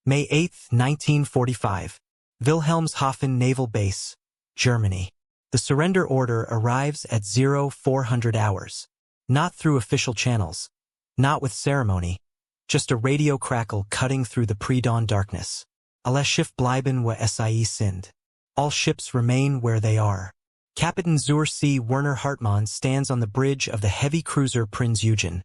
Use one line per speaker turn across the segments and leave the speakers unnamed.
May 8, 1945. Wilhelmshaven Naval Base, Germany. The surrender order arrives at 0400 hours. Not through official channels. Not with ceremony. Just a radio crackle cutting through the pre-dawn darkness. Alle Schiff bleiben wo sie sind. All ships remain where they are. Captain zur See Werner Hartmann stands on the bridge of the heavy cruiser Prinz Eugen,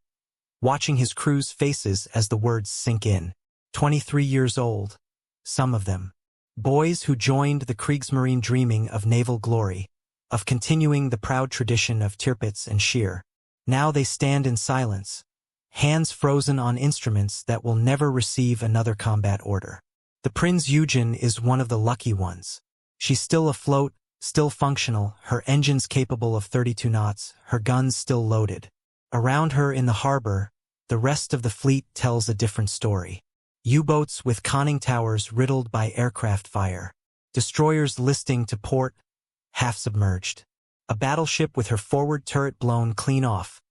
watching his crew's faces as the words sink in. 23 years old, some of them. Boys who joined the kriegsmarine dreaming of naval glory, of continuing the proud tradition of Tirpitz and Scheer. Now they stand in silence, hands frozen on instruments that will never receive another combat order. The Prinz Eugen is one of the lucky ones. She's still afloat, still functional, her engines capable of 32 knots, her guns still loaded. Around her in the harbor, the rest of the fleet tells a different story. U-boats with conning towers riddled by aircraft fire. Destroyers listing to port, half submerged. A battleship with her forward turret blown clean off.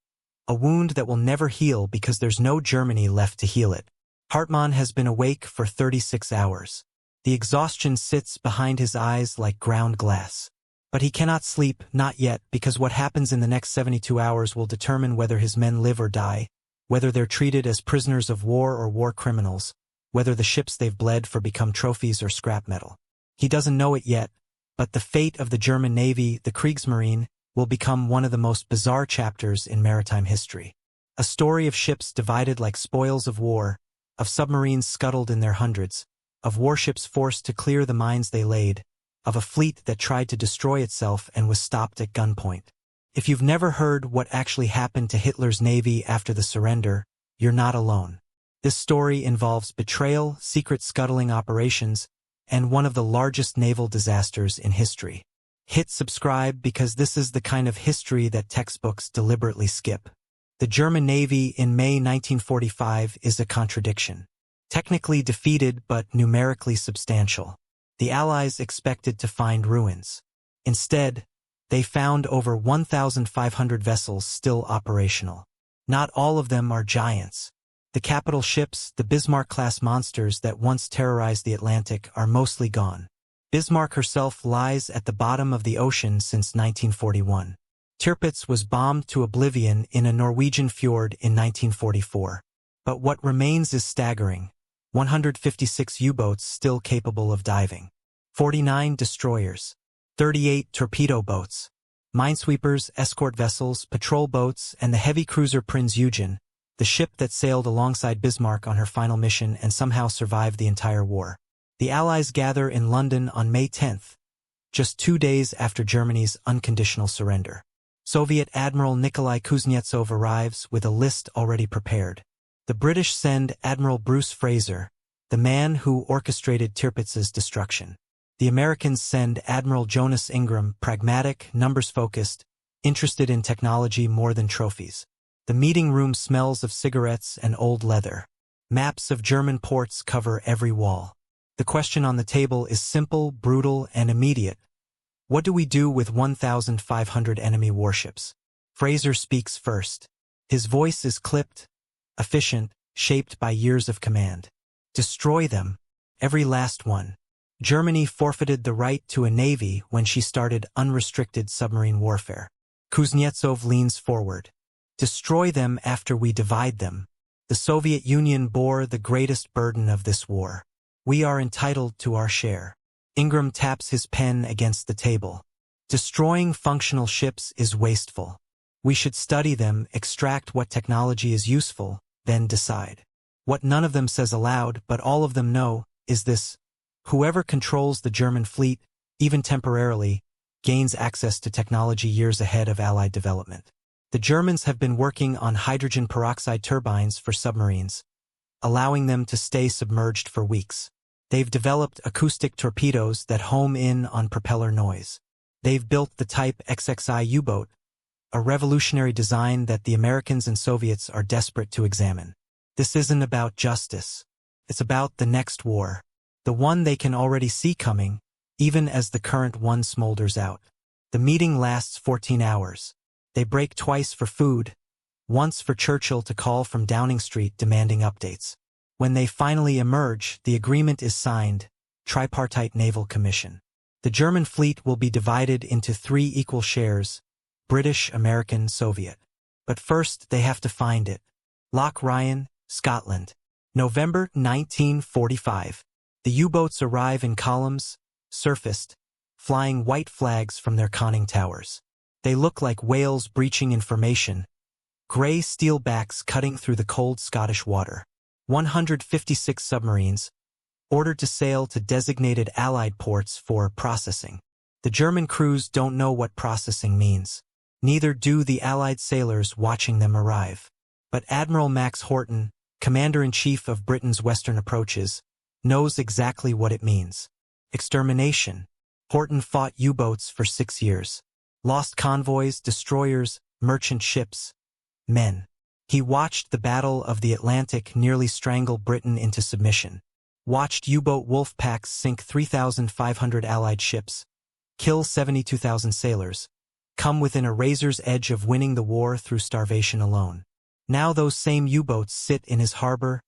A wound that will never heal because there's no Germany left to heal it. Hartmann has been awake for 36 hours. The exhaustion sits behind his eyes like ground glass. But he cannot sleep, not yet, because what happens in the next 72 hours will determine whether his men live or die, whether they're treated as prisoners of war or war criminals, whether the ships they've bled for become trophies or scrap metal. He doesn't know it yet, but the fate of the German Navy, the Kriegsmarine, will become one of the most bizarre chapters in maritime history. A story of ships divided like spoils of war, of submarines scuttled in their hundreds, of warships forced to clear the mines they laid, of a fleet that tried to destroy itself and was stopped at gunpoint. If you've never heard what actually happened to Hitler's navy after the surrender, you're not alone. This story involves betrayal, secret scuttling operations, and one of the largest naval disasters in history. Hit subscribe because this is the kind of history that textbooks deliberately skip. The German Navy in May 1945 is a contradiction. Technically defeated but numerically substantial. The Allies expected to find ruins. Instead, they found over 1,500 vessels still operational. Not all of them are giants. The capital ships, the Bismarck-class monsters that once terrorized the Atlantic, are mostly gone. Bismarck herself lies at the bottom of the ocean since 1941. Tirpitz was bombed to oblivion in a Norwegian fjord in 1944. But what remains is staggering. 156 U-boats still capable of diving. 49 destroyers. 38 torpedo boats. Minesweepers, escort vessels, patrol boats, and the heavy cruiser Prinz Eugen, the ship that sailed alongside Bismarck on her final mission and somehow survived the entire war. The Allies gather in London on May 10th, just 2 days after Germany's unconditional surrender. Soviet Admiral Nikolai Kuznetsov arrives with a list already prepared. The British send Admiral Bruce Fraser, the man who orchestrated Tirpitz's destruction. The Americans send Admiral Jonas Ingram, pragmatic, numbers-focused, interested in technology more than trophies. The meeting room smells of cigarettes and old leather. Maps of German ports cover every wall. The question on the table is simple, brutal, and immediate. What do we do with 1,500 enemy warships? Fraser speaks first. His voice is clipped, efficient, shaped by years of command. Destroy them. Every last one. Germany forfeited the right to a navy when she started unrestricted submarine warfare. Kuznetsov leans forward. Destroy them after we divide them. The Soviet Union bore the greatest burden of this war. We are entitled to our share. Ingram taps his pen against the table. Destroying functional ships is wasteful. We should study them, extract what technology is useful, then decide. What none of them says aloud, but all of them know, is this: whoever controls the German fleet, even temporarily, gains access to technology years ahead of Allied development. The Germans have been working on hydrogen peroxide turbines for submarines, allowing them to stay submerged for weeks. They've developed acoustic torpedoes that home in on propeller noise. They've built the Type XXI U-boat, a revolutionary design that the Americans and Soviets are desperate to examine. This isn't about justice. It's about the next war. The one they can already see coming, even as the current one smolders out. The meeting lasts 14 hours. They break twice for food, once for Churchill to call from Downing Street demanding updates. When they finally emerge, the agreement is signed, Tripartite Naval Commission. The German fleet will be divided into 3 equal shares, British, American, Soviet. But first, they have to find it. Loch Ryan, Scotland. November 1945. The U-boats arrive in columns, surfaced, flying white flags from their conning towers. They look like whales breaching in formation, gray steel backs cutting through the cold Scottish water. 156 submarines, ordered to sail to designated Allied ports for processing. The German crews don't know what processing means. Neither do the Allied sailors watching them arrive. But Admiral Max Horton, Commander-in-Chief of Britain's western approaches, knows exactly what it means. Extermination. Horton fought U-boats for 6 years. Lost convoys, destroyers, merchant ships, men. He watched the Battle of the Atlantic nearly strangle Britain into submission. Watched U-boat wolf packs sink 3,500 Allied ships, kill 72,000 sailors, come within a razor's edge of winning the war through starvation alone. Now those same U-boats sit in his harbor,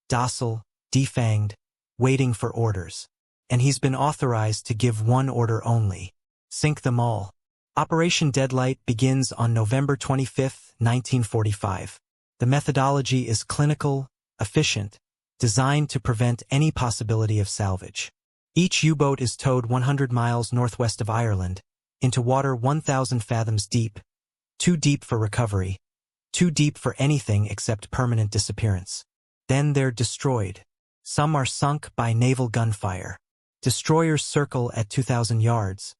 docile, defanged, waiting for orders. And he's been authorized to give one order only: sink them all. Operation Deadlight begins on November 25, 1945. The methodology is clinical, efficient, designed to prevent any possibility of salvage. Each U-boat is towed 100 miles northwest of Ireland, into water 1,000 fathoms deep, too deep for recovery, too deep for anything except permanent disappearance. Then they're destroyed. Some are sunk by naval gunfire. Destroyers circle at 2,000 yards,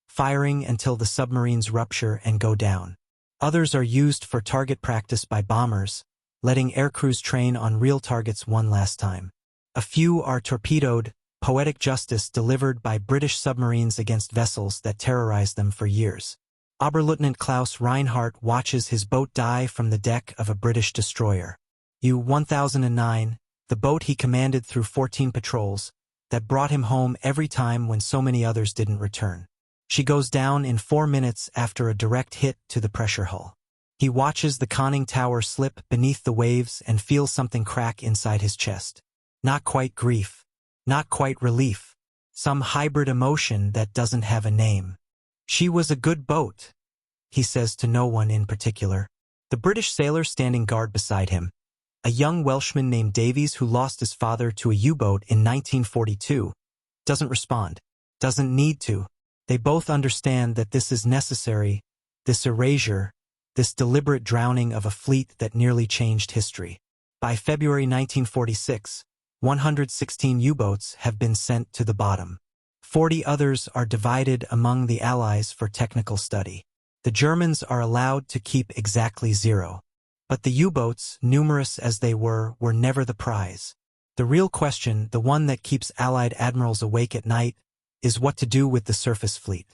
firing until the submarines rupture and go down. Others are used for target practice by bombers, letting aircrews train on real targets one last time. A few are torpedoed, poetic justice delivered by British submarines against vessels that terrorized them for years. Oberleutnant Klaus Reinhardt watches his boat die from the deck of a British destroyer. U-1009, the boat he commanded through 14 patrols, that brought him home every time when so many others didn't return. She goes down in 4 minutes after a direct hit to the pressure hull. He watches the conning tower slip beneath the waves and feels something crack inside his chest. Not quite grief. Not quite relief. Some hybrid emotion that doesn't have a name. She was a good boat, he says to no one in particular. The British sailor standing guard beside him, a young Welshman named Davies who lost his father to a U-boat in 1942, doesn't respond. Doesn't need to. They both understand that this is necessary, this erasure, this deliberate drowning of a fleet that nearly changed history. By February 1946, 116 U-boats have been sent to the bottom. 40 others are divided among the Allies for technical study. The Germans are allowed to keep exactly 0. But the U-boats, numerous as they were never the prize. The real question, the one that keeps Allied admirals awake at night, is what to do with the surface fleet.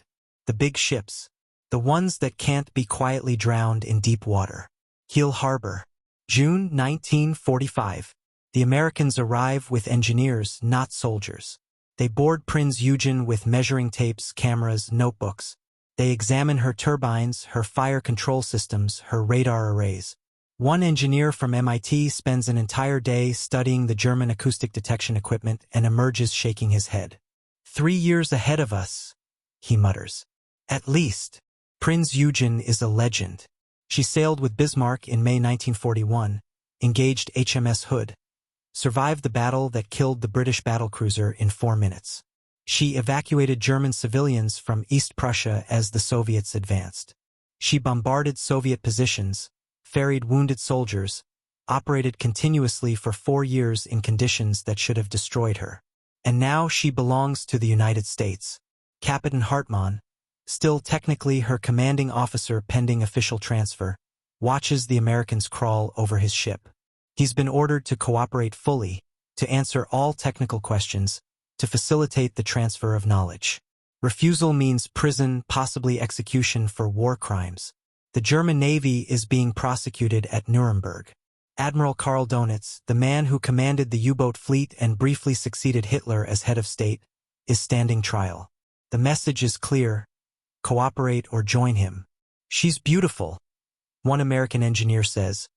The big ships. The ones that can't be quietly drowned in deep water. Kiel Harbor. June 1945. The Americans arrive with engineers, not soldiers. They board Prinz Eugen with measuring tapes, cameras, notebooks. They examine her turbines, her fire control systems, her radar arrays. One engineer from MIT spends an entire day studying the German acoustic detection equipment and emerges shaking his head. 3 years ahead of us, he mutters. At least. Prinz Eugen is a legend. She sailed with Bismarck in May 1941, engaged HMS Hood, survived the battle that killed the British battlecruiser in 4 minutes. She evacuated German civilians from East Prussia as the Soviets advanced. She bombarded Soviet positions, ferried wounded soldiers, operated continuously for 4 years in conditions that should have destroyed her. And now she belongs to the United States. Captain Hartmann, still technically her commanding officer pending official transfer, watches the Americans crawl over his ship. He's been ordered to cooperate fully, to answer all technical questions, to facilitate the transfer of knowledge. Refusal means prison, possibly execution for war crimes. The German Navy is being prosecuted at Nuremberg. Admiral Karl Donitz, the man who commanded the U-boat fleet and briefly succeeded Hitler as head of state, is standing trial. The message is clear: cooperate or join him. She's beautiful, one American engineer says,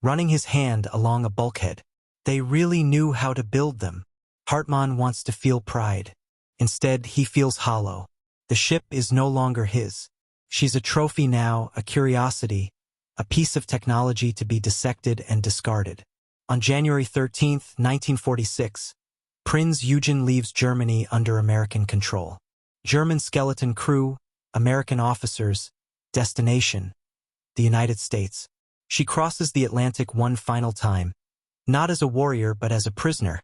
running his hand along a bulkhead. They really knew how to build them. Hartmann wants to feel pride. Instead, he feels hollow. The ship is no longer his. She's a trophy now, a curiosity, a piece of technology to be dissected and discarded. On January 13, 1946, Prinz Eugen leaves Germany under American control. German skeleton crew, American officers, destination, the United States. She crosses the Atlantic one final time, not as a warrior but as a prisoner,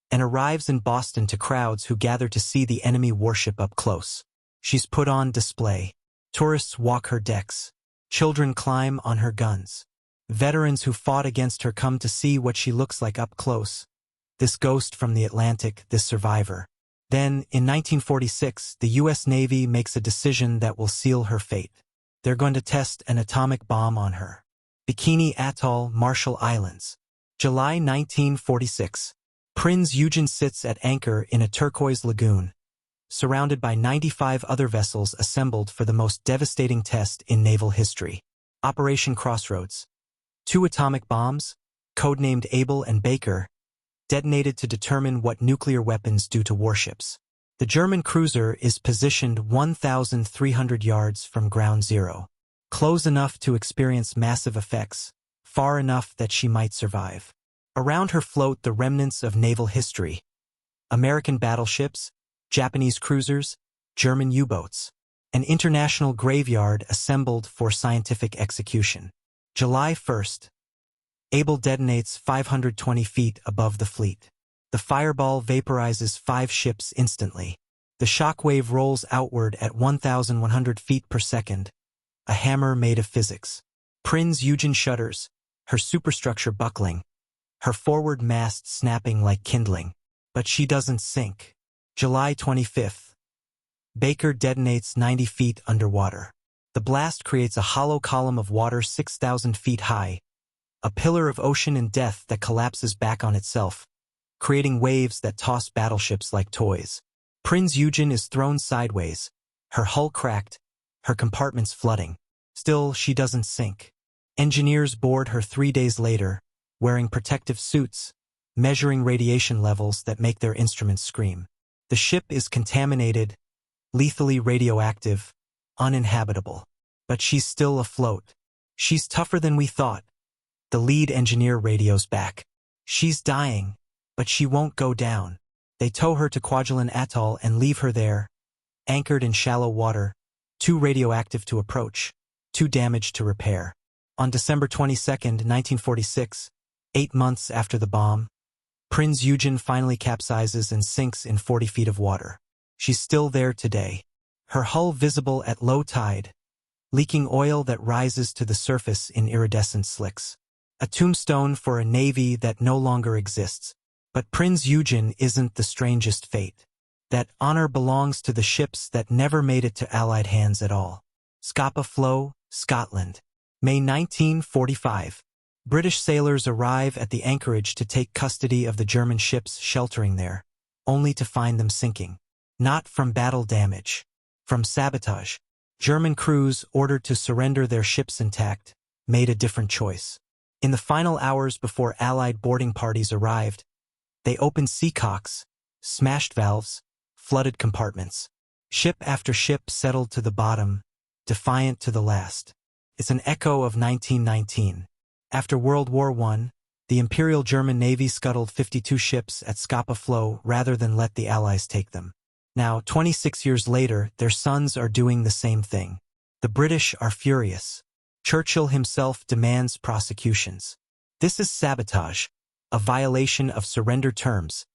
and arrives in Boston to crowds who gather to see the enemy warship up close. She's put on display. Tourists walk her decks. Children climb on her guns. Veterans who fought against her come to see what she looks like up close. This ghost from the Atlantic, this survivor. Then, in 1946, the U.S. Navy makes a decision that will seal her fate. They're going to test an atomic bomb on her. Bikini Atoll, Marshall Islands. July 1946. Prinz Eugen sits at anchor in a turquoise lagoon, surrounded by 95 other vessels assembled for the most devastating test in naval history. Operation Crossroads. 2 atomic bombs, codenamed Abel and Baker, detonated to determine what nuclear weapons do to warships. The German cruiser is positioned 1,300 yards from ground zero, close enough to experience massive effects, far enough that she might survive. Around her float the remnants of naval history. American battleships, Japanese cruisers, German U-boats. An international graveyard assembled for scientific execution. July 1st. Abel detonates 520 feet above the fleet. The fireball vaporizes 5 ships instantly. The shockwave rolls outward at 1,100 feet per second, a hammer made of physics. Prinz Eugen shudders, her superstructure buckling, her forward mast snapping like kindling. But she doesn't sink. July 25th. Baker detonates 90 feet underwater. The blast creates a hollow column of water 6,000 feet high, a pillar of ocean and death that collapses back on itself, creating waves that toss battleships like toys. Prinz Eugen is thrown sideways, her hull cracked, her compartments flooding. Still, she doesn't sink. Engineers board her 3 days later, wearing protective suits, measuring radiation levels that make their instruments scream. The ship is contaminated, lethally radioactive, uninhabitable. But she's still afloat. She's tougher than we thought. The lead engineer radios back. She's dying, but she won't go down. They tow her to Kwajalein Atoll and leave her there, anchored in shallow water, too radioactive to approach, too damaged to repair. On December 22, 1946, 8 months after the bomb, Prinz Eugen finally capsizes and sinks in 40 feet of water. She's still there today, her hull visible at low tide, leaking oil that rises to the surface in iridescent slicks. A tombstone for a navy that no longer exists. But Prinz Eugen isn't the strangest fate. That honor belongs to the ships that never made it to Allied hands at all. Scapa Flow, Scotland. May 1945. British sailors arrive at the anchorage to take custody of the German ships sheltering there, only to find them sinking. Not from battle damage. From sabotage. German crews, ordered to surrender their ships intact, made a different choice. In the final hours before Allied boarding parties arrived, they opened seacocks, smashed valves, flooded compartments. Ship after ship settled to the bottom, defiant to the last. It's an echo of 1919. After World War I, the Imperial German Navy scuttled 52 ships at Scapa Flow rather than let the Allies take them. Now, 26 years later, their sons are doing the same thing. The British are furious. Churchill himself demands prosecutions. This is sabotage, a violation of surrender terms,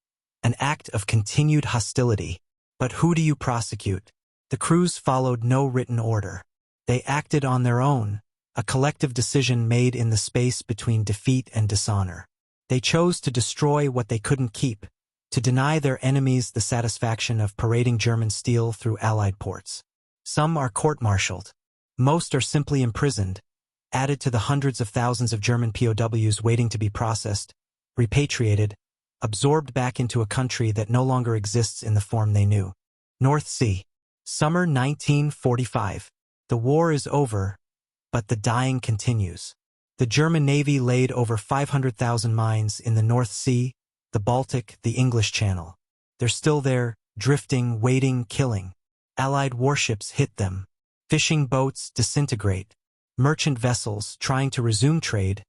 an act of continued hostility. But who do you prosecute? The crews followed no written order. They acted on their own, a collective decision made in the space between defeat and dishonor. They chose to destroy what they couldn't keep, to deny their enemies the satisfaction of parading German steel through Allied ports. Some are court-martialed. Most are simply imprisoned, added to the hundreds of thousands of German POWs waiting to be processed, repatriated, absorbed back into a country that no longer exists in the form they knew. North Sea. Summer 1945. The war is over, but the dying continues. The German Navy laid over 500,000 mines in the North Sea, the Baltic, the English Channel. They're still there, drifting, waiting, killing. Allied warships hit them. Fishing boats disintegrate. Merchant vessels, trying to resume trade,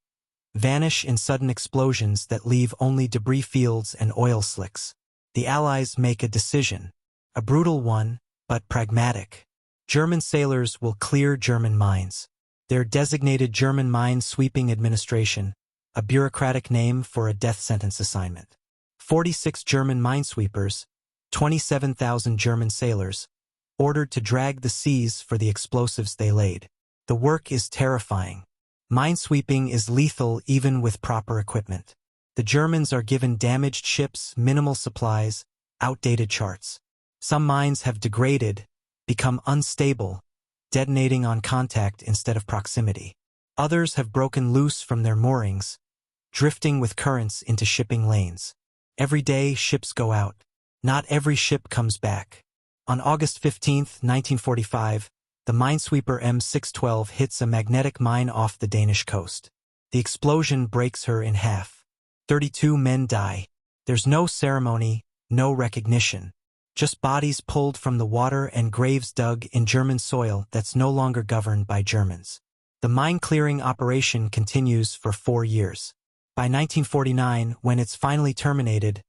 vanish in sudden explosions that leave only debris fields and oil slicks. The Allies make a decision. A brutal one, but pragmatic. German sailors will clear German mines. Their designated German Mine Sweeping Administration, a bureaucratic name for a death sentence assignment. 46 German minesweepers, 27,000 German sailors, ordered to drag the seas for the explosives they laid. The work is terrifying. Minesweeping is lethal even with proper equipment. The Germans are given damaged ships, minimal supplies, outdated charts. Some mines have degraded, become unstable, detonating on contact instead of proximity. Others have broken loose from their moorings, drifting with currents into shipping lanes. Every day, ships go out. Not every ship comes back. On August 15, 1945, the minesweeper M612 hits a magnetic mine off the Danish coast. The explosion breaks her in half. 32 men die. There's no ceremony, no recognition. Just bodies pulled from the water and graves dug in German soil that's no longer governed by Germans. The mine-clearing operation continues for 4 years. By 1949, when it's finally terminated,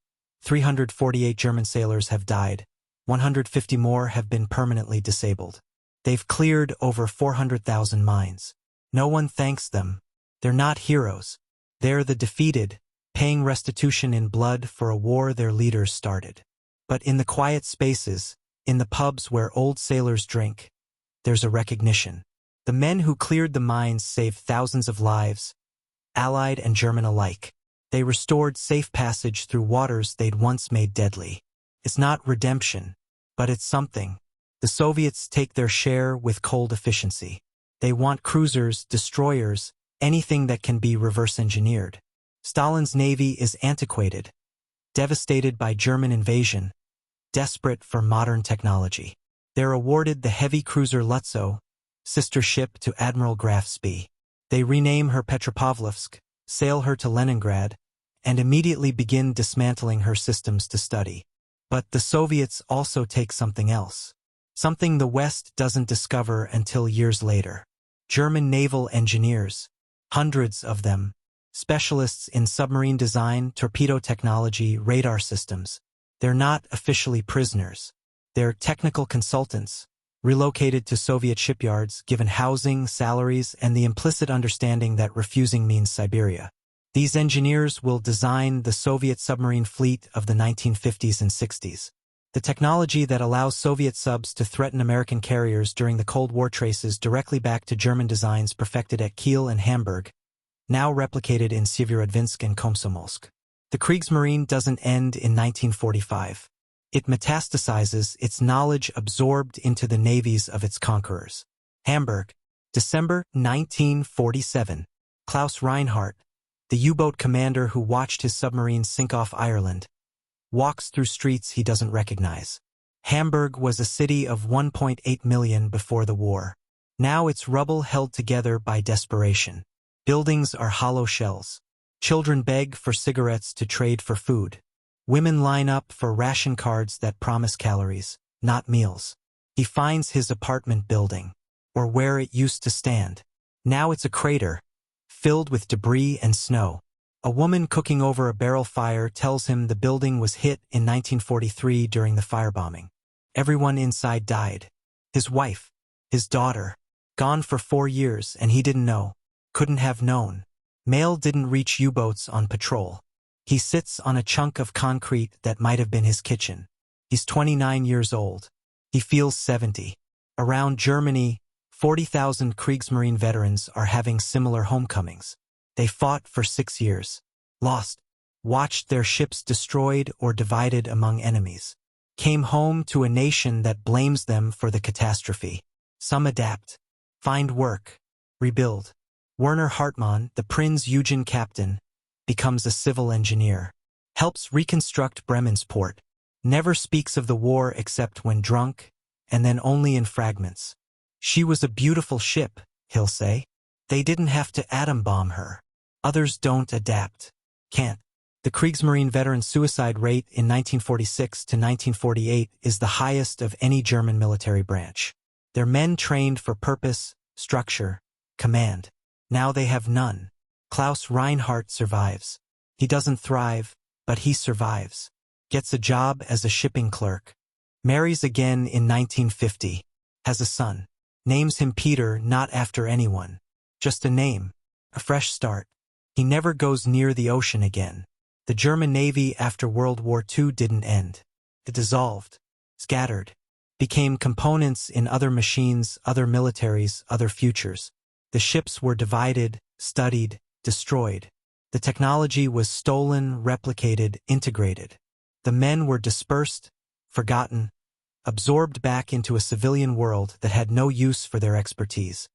348 German sailors have died. 150 more have been permanently disabled. They've cleared over 400,000 mines. No one thanks them. They're not heroes. They're the defeated, paying restitution in blood for a war their leaders started. But in the quiet spaces, in the pubs where old sailors drink, there's a recognition. The men who cleared the mines saved thousands of lives, Allied and German alike. They restored safe passage through waters they'd once made deadly. It's not redemption, but it's something. The Soviets take their share with cold efficiency. They want cruisers, destroyers, anything that can be reverse-engineered. Stalin's navy is antiquated, devastated by German invasion, desperate for modern technology. They're awarded the heavy cruiser Lutzow, sister ship to Admiral Graf Spee. They rename her Petropavlovsk, sail her to Leningrad, and immediately begin dismantling her systems to study. But the Soviets also take something else. Something the West doesn't discover until years later. German naval engineers, hundreds of them, specialists in submarine design, torpedo technology, radar systems. They're not officially prisoners. They're technical consultants, relocated to Soviet shipyards, given housing, salaries, and the implicit understanding that refusing means Siberia. These engineers will design the Soviet submarine fleet of the 1950s and 60s. The technology that allows Soviet subs to threaten American carriers during the Cold War traces directly back to German designs perfected at Kiel and Hamburg, now replicated in Syeverodvinsk and Komsomolsk. The Kriegsmarine doesn't end in 1945. It metastasizes, its knowledge absorbed into the navies of its conquerors. Hamburg, December 1947. Klaus Reinhardt, the U-boat commander who watched his submarine sink off Ireland, walks through streets he doesn't recognize. Hamburg was a city of 1.8 million before the war. Now it's rubble held together by desperation. Buildings are hollow shells. Children beg for cigarettes to trade for food. Women line up for ration cards that promise calories, not meals. He finds his apartment building, or where it used to stand. Now it's a crater, filled with debris and snow. A woman cooking over a barrel fire tells him the building was hit in 1943 during the firebombing. Everyone inside died. His wife, his daughter, gone for 4 years, and he didn't know, couldn't have known. Mail didn't reach U-boats on patrol. He sits on a chunk of concrete that might have been his kitchen. He's 29 years old. He feels 70. Around Germany, 40,000 Kriegsmarine veterans are having similar homecomings. They fought for 6 years, lost, watched their ships destroyed or divided among enemies, came home to a nation that blames them for the catastrophe. Some adapt, find work, rebuild. Werner Hartmann, the Prinz Eugen captain, becomes a civil engineer, helps reconstruct Bremen's port, never speaks of the war except when drunk, and then only in fragments. She was a beautiful ship, he'll say. They didn't have to atom bomb her. Others don't adapt. Can't. The Kriegsmarine veteran suicide rate in 1946 to 1948 is the highest of any German military branch. Their men trained for purpose, structure, command. Now they have none. Klaus Reinhardt survives. He doesn't thrive, but he survives. Gets a job as a shipping clerk. Marries again in 1950. Has a son. Names him Peter, not after anyone. Just a name. A fresh start. He never goes near the ocean again. The German Navy after World War II didn't end. It dissolved. Scattered. Became components in other machines, other militaries, other futures. The ships were divided, studied, destroyed. The technology was stolen, replicated, integrated. The men were dispersed, forgotten, absorbed back into a civilian world that had no use for their expertise.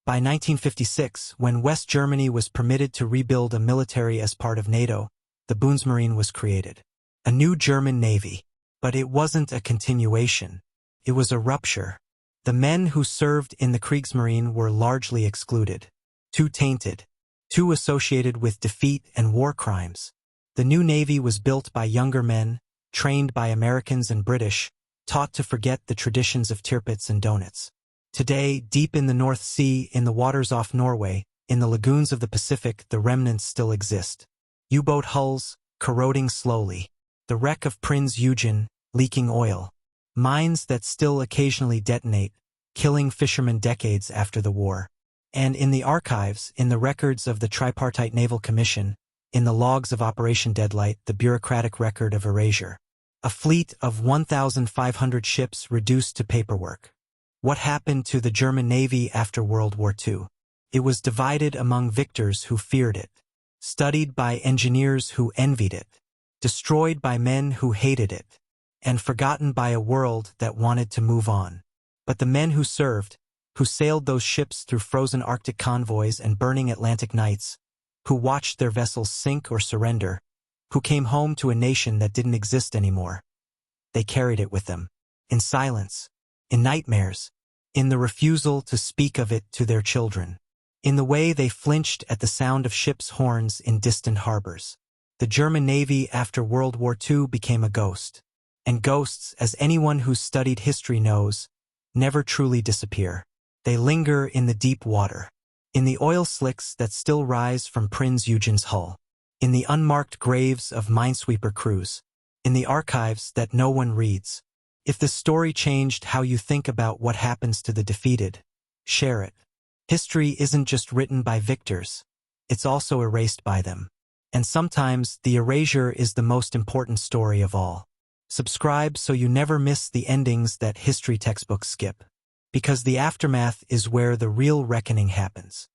By 1956, when West Germany was permitted to rebuild a military as part of NATO, the Bundesmarine was created. A new German Navy. But it wasn't a continuation. It was a rupture. The men who served in the Kriegsmarine were largely excluded. Too tainted. Too associated with defeat and war crimes. The new Navy was built by younger men, trained by Americans and British, taught to forget the traditions of tirpitz and donuts. Today, deep in the North Sea, in the waters off Norway, in the lagoons of the Pacific, the remnants still exist. U-boat hulls, corroding slowly. The wreck of Prinz Eugen, leaking oil. Mines that still occasionally detonate, killing fishermen decades after the war. And in the archives, in the records of the Tripartite Naval Commission, in the logs of Operation Deadlight, the bureaucratic record of erasure. A fleet of 1,500 ships reduced to paperwork. What happened to the German Navy after World War II? It was divided among victors who feared it, studied by engineers who envied it, destroyed by men who hated it, and forgotten by a world that wanted to move on. But the men who served, who sailed those ships through frozen Arctic convoys and burning Atlantic nights, who watched their vessels sink or surrender, who came home to a nation that didn't exist anymore. They carried it with them, in silence, in nightmares, in the refusal to speak of it to their children, in the way they flinched at the sound of ships' horns in distant harbors. The German Navy after World War II became a ghost. And ghosts, as anyone who's studied history knows, never truly disappear. They linger in the deep water, in the oil slicks that still rise from Prinz Eugen's hull, in the unmarked graves of minesweeper crews, in the archives that no one reads. If the story changed how you think about what happens to the defeated, share it. History isn't just written by victors, it's also erased by them. And sometimes the erasure is the most important story of all. Subscribe so you never miss the endings that history textbooks skip. Because the aftermath is where the real reckoning happens.